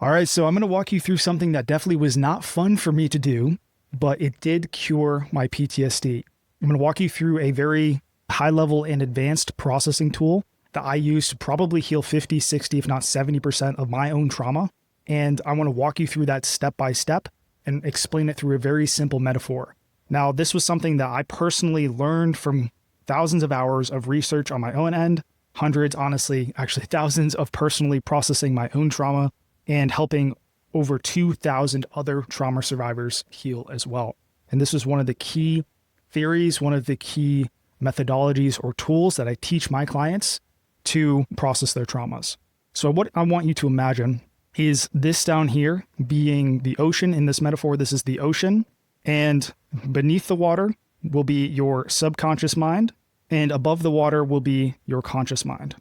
All right, so I'm going to walk you through something that definitely was not fun for me to do, but it did cure my PTSD. I'm going to walk you through a very high level and advanced processing tool that I use to probably heal 50, 60, if not 70% of my own trauma. And I want to walk you through that step by step and explain it through a very simple metaphor. Now, this was something that I personally learned from thousands of hours of research on my own end, hundreds, honestly, actually thousands of personally processing my own trauma and helping over 2,000 other trauma survivors heal as well. And this is one of the key theories, one of the key methodologies or tools that I teach my clients to process their traumas. So what I want you to imagine is this down here being the ocean. In this metaphor, this is the ocean, and beneath the water will be your subconscious mind, and above the water will be your conscious mind.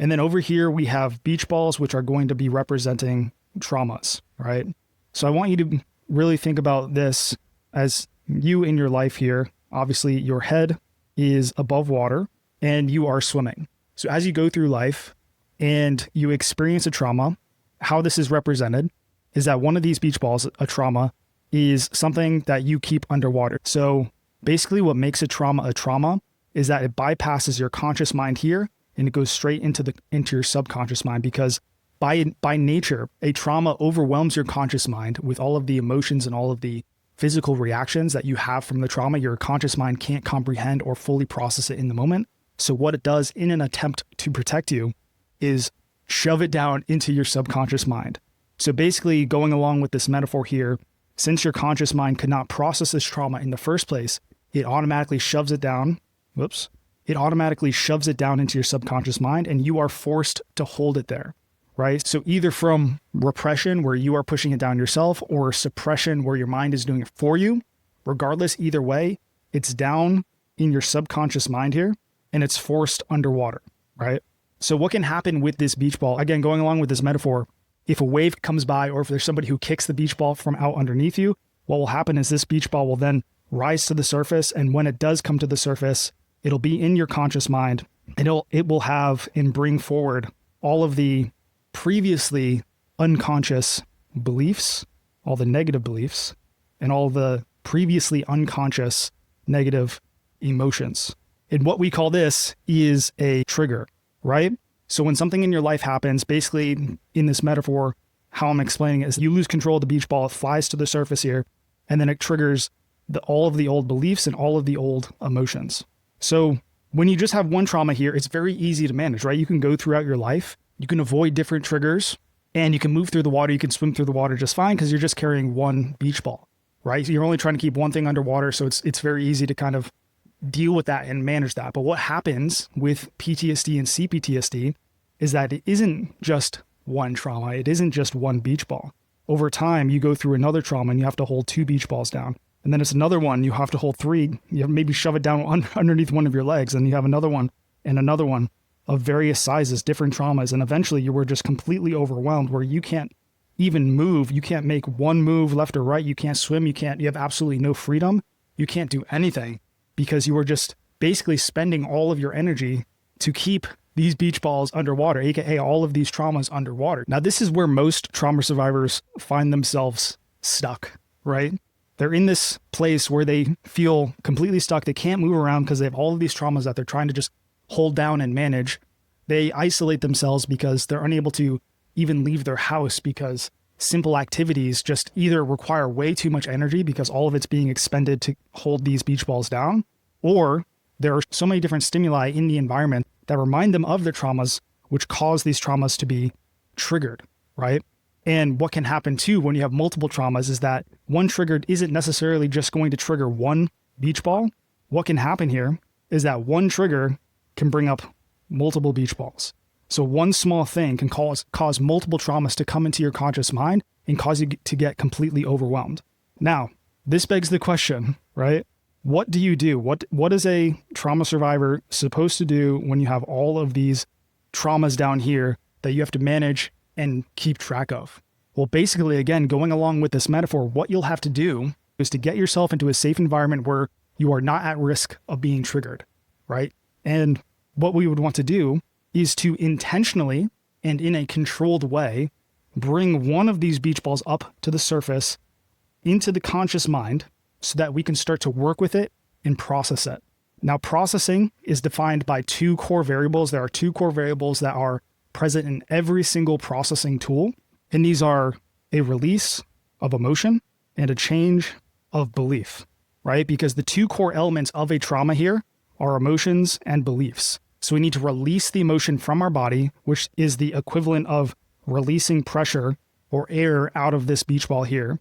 And then over here, we have beach balls, which are going to be representing traumas, right? So I want you to really think about this as you in your life here. Obviously, your head is above water and you are swimming. So as you go through life and you experience a trauma, how this is represented is that one of these beach balls, a trauma, is something that you keep underwater. So basically what makes a trauma is that it bypasses your conscious mind here and it goes straight into your subconscious mind, because by nature, a trauma overwhelms your conscious mind with all of the emotions and all of the physical reactions that you have from the trauma. Your conscious mind can't comprehend or fully process it in the moment. So what it does in an attempt to protect you is shove it down into your subconscious mind. So basically, going along with this metaphor here, since your conscious mind could not process this trauma in the first place, it automatically shoves it down. It automatically shoves it down into your subconscious mind, and you are forced to hold it there, right? So either from repression, where you are pushing it down yourself, or suppression, where your mind is doing it for you. Regardless, either way, it's down in your subconscious mind here, and it's forced underwater, right? So what can happen with this beach ball? Again, going along with this metaphor, if a wave comes by or if there's somebody who kicks the beach ball from out underneath you, what will happen is this beach ball will then rise to the surface. And when it does come to the surface, it'll be in your conscious mind, and it will have and bring forward all of the previously unconscious beliefs, all the negative beliefs, and all the previously unconscious negative emotions. And what we call this is a trigger, right? So when something in your life happens, basically in this metaphor, how I'm explaining it is you lose control of the beach ball, it flies to the surface here, and then it triggers all of the old beliefs and all of the old emotions. So when you just have one trauma here, it's very easy to manage, right? You can go throughout your life, you can avoid different triggers, and you can move through the water, you can swim through the water just fine because you're just carrying one beach ball, right? So you're only trying to keep one thing underwater, so it's very easy to kind of deal with that and manage that. But what happens with PTSD and CPTSD is that it isn't just one trauma. It isn't just one beach ball. Over time, you go through another trauma and you have to hold two beach balls down. And then it's another one, you have to hold three. You have maybe shove it down underneath one of your legs. And you have another one and another one of various sizes, different traumas. And eventually you were just completely overwhelmed where you can't even move. You can't make one move left or right. You can't swim. You have absolutely no freedom. You can't do anything, because you were just basically spending all of your energy to keep these beach balls underwater, aka all of these traumas underwater. Now, this is where most trauma survivors find themselves stuck, right? They're in this place where they feel completely stuck. They can't move around because they have all of these traumas that they're trying to just hold down and manage. They isolate themselves because they're unable to even leave their house, because simple activities just either require way too much energy because all of it's being expended to hold these beach balls down, or there are so many different stimuli in the environment that remind them of their traumas, which cause these traumas to be triggered, right? And what can happen too when you have multiple traumas is that one triggered isn't necessarily just going to trigger one beach ball. What can happen here is that one trigger can bring up multiple beach balls. So one small thing can cause multiple traumas to come into your conscious mind and cause you to get completely overwhelmed. Now, this begs the question, right? What do you do? What is a trauma survivor supposed to do when you have all of these traumas down here that you have to manage and keep track of? Well, basically, again, going along with this metaphor, what you'll have to do is to get yourself into a safe environment where you are not at risk of being triggered, right? And what we would want to do is to intentionally and in a controlled way bring one of these beach balls up to the surface into the conscious mind so that we can start to work with it and process it. Now, processing is defined by two core variables. There are two core variables that are present in every single processing tool, and these are a release of emotion and a change of belief, right? Because the two core elements of a trauma here are emotions and beliefs. So we need to release the emotion from our body, which is the equivalent of releasing pressure or air out of this beach ball here.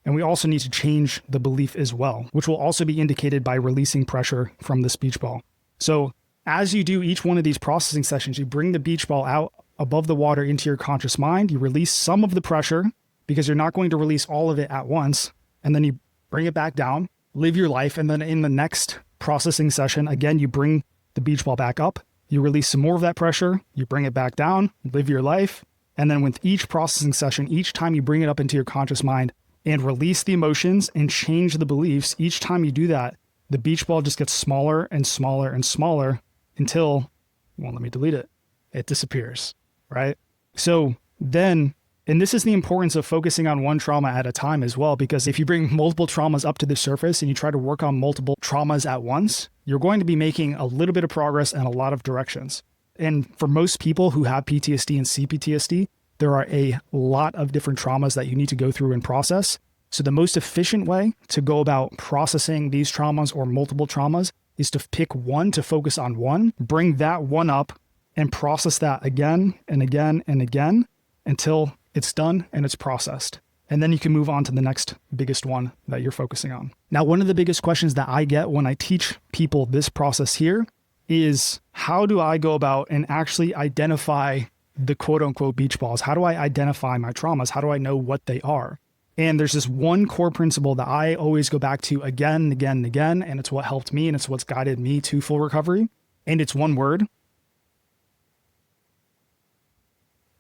And we also need to change the belief as well, which will also be indicated by releasing pressure from this beach ball. So as you do each one of these processing sessions, you bring the beach ball out above the water into your conscious mind. You release some of the pressure because you're not going to release all of it at once. And then you bring it back down, live your life. And then in the next processing session, again, you bring the beach ball back up, you release some more of that pressure, you bring it back down, live your life. And then with each processing session, each time you bring it up into your conscious mind and release the emotions and change the beliefs, each time you do that, the beach ball just gets smaller and smaller and smaller until, well, let me delete it. It disappears, right? So then, and this is the importance of focusing on one trauma at a time as well, because if you bring multiple traumas up to the surface and you try to work on multiple traumas at once, you're going to be making a little bit of progress in a lot of directions. And for most people who have PTSD and CPTSD, there are a lot of different traumas that you need to go through and process. So the most efficient way to go about processing these traumas or multiple traumas is to pick one, to focus on one, bring that one up and process that again and again and again until it's done and it's processed. And then you can move on to the next biggest one that you're focusing on. Now, one of the biggest questions that I get when I teach people this process here is, how do I go about and actually identify the quote unquote beach balls? How do I identify my traumas? How do I know what they are? And there's this one core principle that I always go back to again and again and again, and it's what helped me and it's what's guided me to full recovery. And it's one word: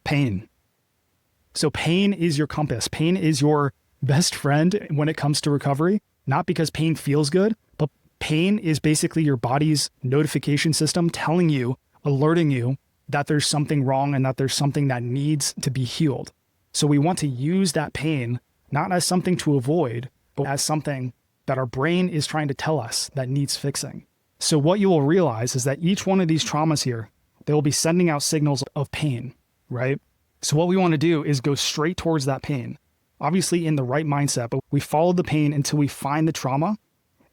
pain. So pain is your compass. Pain is your best friend when it comes to recovery, not because pain feels good, but pain is basically your body's notification system telling you, alerting you that there's something wrong and that there's something that needs to be healed. So we want to use that pain not as something to avoid, but as something that our brain is trying to tell us that needs fixing. So what you will realize is that each one of these traumas here, they will be sending out signals of pain, right? So what we want to do is go straight towards that pain, obviously in the right mindset, but we follow the pain until we find the trauma.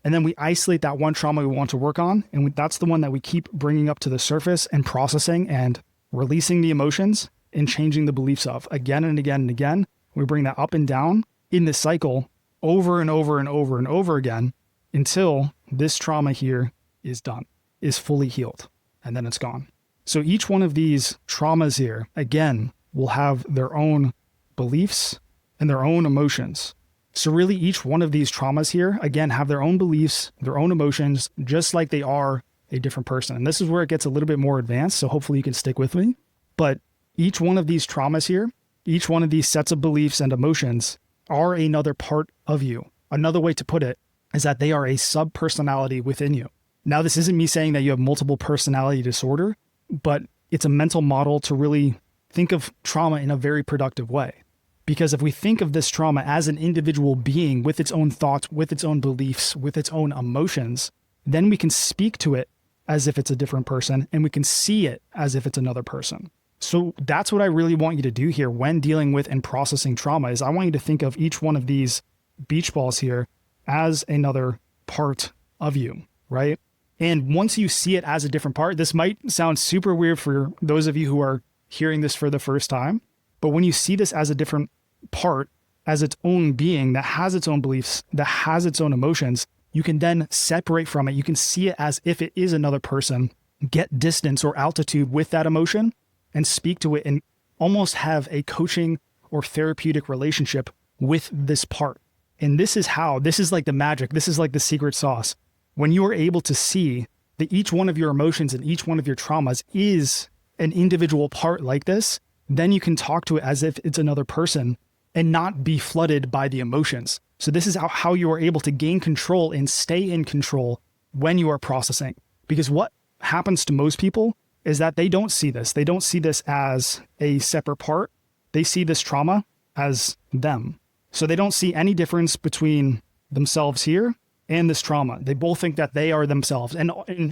And then we isolate that one trauma we want to work on. And that's the one that we keep bringing up to the surface and processing and releasing the emotions and changing the beliefs of again and again and again. We bring that up and down in this cycle over and over and over and over again until this trauma here is done, is fully healed, and then it's gone. So each one of these traumas here, again, will have their own beliefs and their own emotions. So really each one of these traumas here, again, have their own beliefs, their own emotions, just like they are a different person. And this is where it gets a little bit more advanced, so hopefully you can stick with me. But each one of these traumas here, each one of these sets of beliefs and emotions are another part of you. Another way to put it is that they are a sub-personality within you. Now, this isn't me saying that you have multiple personality disorder, but it's a mental model to really think of trauma in a very productive way. Because if we think of this trauma as an individual being with its own thoughts, with its own beliefs, with its own emotions, then we can speak to it as if it's a different person, and we can see it as if it's another person. So that's what I really want you to do here when dealing with and processing trauma, is I want you to think of each one of these beach balls here as another part of you, right? And once you see it as a different part, this might sound super weird for those of you who are hearing this for the first time, but when you see this as a different part, as its own being that has its own beliefs, that has its own emotions, you can then separate from it. You can see it as if it is another person, get distance or altitude with that emotion, and speak to it and almost have a coaching or therapeutic relationship with this part. And this is like the magic. This is like the secret sauce. When you are able to see that each one of your emotions and each one of your traumas is an individual part like this, then you can talk to it as if it's another person and not be flooded by the emotions. So this is how you are able to gain control and stay in control when you are processing. Because what happens to most people is that they don't see this. They don't see this as a separate part. they see this trauma as them. So they don't see any difference between themselves here and this trauma. They both think that they are themselves. And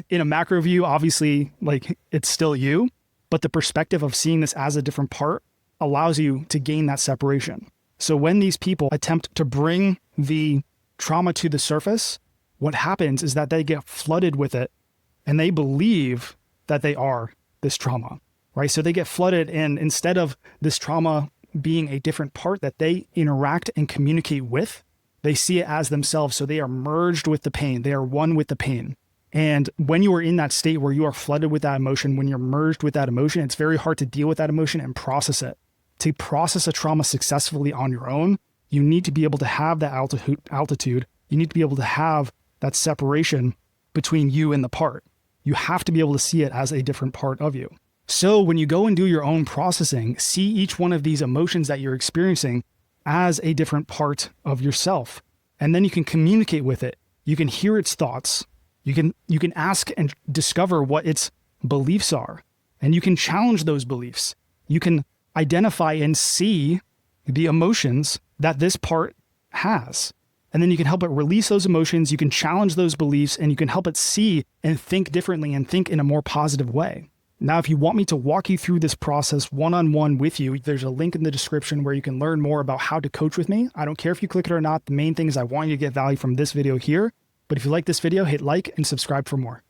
in a macro view, obviously, like, it's still you, but the perspective of seeing this as a different part allows you to gain that separation. So when these people attempt to bring the trauma to the surface, what happens is that they get flooded with it and they believe that they are this trauma, right? So they get flooded, and instead of this trauma being a different part that they interact and communicate with, they see it as themselves. So they are merged with the pain. They are one with the pain. And when you are in that state where you are flooded with that emotion, when you're merged with that emotion, it's very hard to deal with that emotion and process it. To process a trauma successfully on your own, you need to be able to have that altitude. You need to be able to have that separation between you and the part. You have to be able to see it as a different part of you. So when you go and do your own processing, see each one of these emotions that you're experiencing as a different part of yourself. And then you can communicate with it. You can hear its thoughts. You can ask and discover what its beliefs are. And you can challenge those beliefs. You can identify and see the emotions that this part has. And then you can help it release those emotions. You can challenge those beliefs, and you can help it see and think differently and think in a more positive way. Now, if you want me to walk you through this process one-on-one with you, there's a link in the description where you can learn more about how to coach with me. I don't care if you click it or not. The main thing is I want you to get value from this video here. But if you like this video, hit like and subscribe for more.